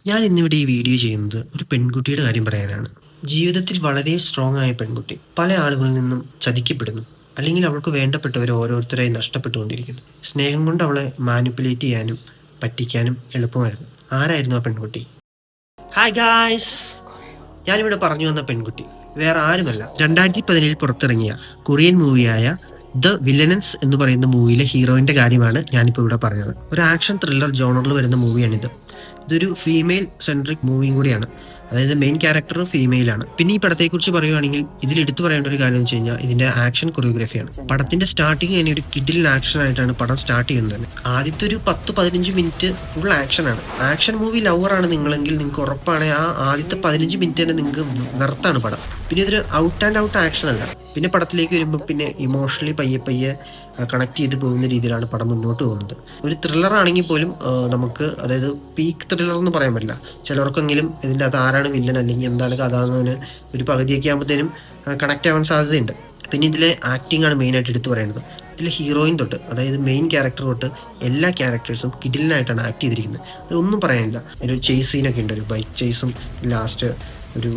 ഞാൻ ഇന്നിവിടെ ഈ വീഡിയോ ചെയ്യുന്നത് ഒരു പെൺകുട്ടിയുടെ കാര്യം പറയാനാണ്. ജീവിതത്തിൽ വളരെ സ്ട്രോങ് ആയ പെൺകുട്ടി പല ആളുകളിൽ നിന്നും ചതിക്കപ്പെടുന്നു. അല്ലെങ്കിൽ അവൾക്ക് വേണ്ടപ്പെട്ടവരെ ഓരോരുത്തരായി നഷ്ടപ്പെട്ടുകൊണ്ടിരിക്കുന്നു. സ്നേഹം കൊണ്ട് അവളെ മാനിപ്പുലേറ്റ് ചെയ്യാനും പറ്റിക്കാനും എളുപ്പമായിരുന്നു. ആരായിരുന്നു ആ പെൺകുട്ടി? ഹായ് ഗായ്സ്, ഞാനിവിടെ പറഞ്ഞു വന്ന പെൺകുട്ടി വേറെ ആരുമല്ല, 2017 പുറത്തിറങ്ങിയ കൊറിയൻ മൂവിയായ ദ വില്ലനൻസ് എന്ന് പറയുന്ന മൂവിയിലെ ഹീറോയിന്റെ കാര്യമാണ് ഞാനിപ്പോൾ ഇവിടെ പറഞ്ഞത്. ഒരു ആക്ഷൻ ത്രില്ലർ ജോണറിൽ വരുന്ന മൂവിയാണിത്. ഇതൊരു ഫീമെയിൽ സെൻട്രിക് മൂവിയും കൂടിയാണ്. അതായത് മെയിൻ ക്യാരക്ടർ ഫീമെയിലാണ്. പിന്നെ ഈ പടത്തെക്കുറിച്ച് പറയുകയാണെങ്കിൽ ഇതിൽ എടുത്തു പറയേണ്ട ഒരു കാര്യം എന്ന് വെച്ച് കഴിഞ്ഞാൽ ഇതിന്റെ ആക്ഷൻ കൊറിയോഗ്രഫിയാണ്. പടത്തിന്റെ സ്റ്റാർട്ടിങ് തന്നെ ഒരു കിഡിൽ ആക്ഷൻ ആയിട്ടാണ് പടം സ്റ്റാർട്ട് ചെയ്യുന്നത്. ആദ്യത്തെ ഒരു 10-15 മിനിറ്റ് ഫുൾ ആക്ഷനാണ്. ആക്ഷൻ മൂവി ലവറാണ് നിങ്ങളെങ്കിൽ നിങ്ങൾക്ക് ഉറപ്പാണ് ആ ആദ്യത്തെ 15 മിനിറ്റ് തന്നെ നിങ്ങൾക്ക് വെർത്താണ് പടം. പിന്നെ ഇതൊരു ഔട്ട് ആൻഡ് ഔട്ട് ആക്ഷൻ അല്ല. പിന്നെ പടത്തിലേക്ക് വരുമ്പോൾ പിന്നെ ഇമോഷണലി പയ്യെ കണക്ട് ചെയ്ത് പോകുന്ന രീതിയിലാണ് പടം മുന്നോട്ട് പോകുന്നത്. ഒരു ത്രില്ലർ ആണെങ്കിൽ പോലും നമുക്ക്, അതായത് പീക്ക് ത്രില്ലർ എന്ന് പറയാൻ പറ്റില്ല. ചിലർക്കെങ്കിലും ഇതിൻ്റെ അത് ആരാണ് വില്ലൻ അല്ലെങ്കിൽ എന്താണ് കഥ എന്നതിന് ഒരു പകുതിയൊക്കെ ആകുമ്പോഴത്തേനും കണക്ട് ആവാൻ സാധ്യതയുണ്ട്. പിന്നെ ഇതിലെ ആക്ടിംഗ് ആണ് മെയിനായിട്ട് എടുത്തു പറയുന്നത്. ഇതിലെ ഹീറോയിൻ തൊട്ട്, അതായത് മെയിൻ ക്യാരക്ടർ തൊട്ട് എല്ലാ ക്യാരക്ടേഴ്സും കിഡിലിനായിട്ടാണ് ആക്ട് ചെയ്തിരിക്കുന്നത്. അതൊന്നും പറയാനില്ല. ഒരു ചേസ് സീനൊക്കെ ഉണ്ട്, ഒരു ബൈക്ക് ചേസും ലാസ്റ്റ് ഒരു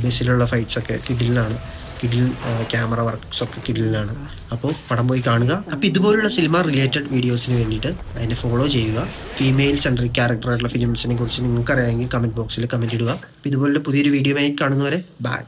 ബസ്സിലുള്ള ഫൈറ്റ്സൊക്കെ കിഡിലിനാണ്. കിഡിൽ ക്യാമറ വർക്ക്സ് ഒക്കെ കിഡിലിനാണ്. അപ്പോൾ പടം പോയി കാണുക. അപ്പോൾ ഇതുപോലുള്ള സിനിമ റിലേറ്റഡ് വീഡിയോസിന് വേണ്ടിയിട്ട് അതിനെ ഫോളോ ചെയ്യുക. ഫീമെയിൽ സെൻട്രിക് ക്യാരക്ടറായിട്ടുള്ള ഫിലിംസിനെ കുറിച്ച് നിങ്ങൾക്ക് അറിയാമെങ്കിൽ കമൻറ്റ് ബോക്സിൽ കമൻറ്റ് ഇടുക. അപ്പോൾ ഇതുപോലുള്ള പുതിയൊരു വീഡിയോയുമായി കാണുന്നവരെ ബൈ.